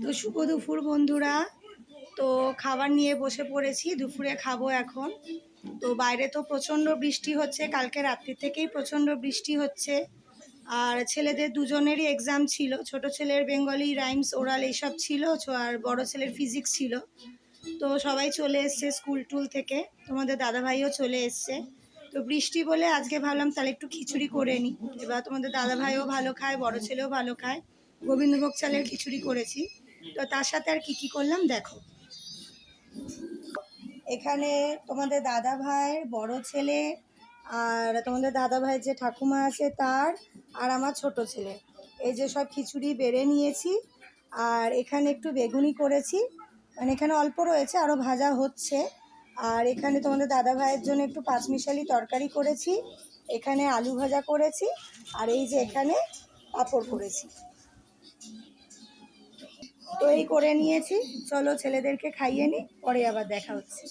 তো শুভ দুপুর বন্ধুরা। তো খাবার নিয়ে বসে পড়েছি, দুপুরে খাবো এখন। তো বাইরে তো প্রচণ্ড বৃষ্টি হচ্ছে, কালকে রাত্রি থেকেই প্রচণ্ড বৃষ্টি হচ্ছে। আর ছেলেদের দুজনেরই এক্সাম ছিল, ছোট ছেলের বেঙ্গলি রাইমস ওরাল এইসব ছিল, আর বড় ছেলের ফিজিক্স ছিল। তো সবাই চলে এসছে স্কুল টুল থেকে, তোমাদের দাদাভাইও চলে এসছে। তো বৃষ্টি বলে আজকে ভাবলাম তাহলে একটু খিচুড়ি করে নিই। এবার তোমাদের দাদাভাইও ভালো খায়, বড় ছেলেও ভালো খায়, গোবিন্দভোগ চালের খিচুড়ি করেছি। তো তার সাথে আর কি করলাম দেখো। এখানে তোমাদের দাদা ভাইয়ের বড় ছেলে, আর তোমাদের দাদা ভাইয়ের যে ঠাকুমা আছে তার, আর আমার ছোট ছেলে, এই যে সব খিচুড়ি বেড়ে নিয়েছি। আর এখানে একটু বেগুনি করেছি, মানে এখানে অল্প রয়েছে, আরও ভাজা হচ্ছে। আর এখানে তোমাদের দাদা ভাইয়ের জন্য একটু পাঁচমিশালি তরকারি করেছি, এখানে আলু ভাজা করেছি, আর এই যে এখানে পাঁপড় করেছি। তো এই করে নিয়েছি, চলো ছেলেদেরকে খাইয়ে নিই, পরে আবার দেখা হচ্ছে।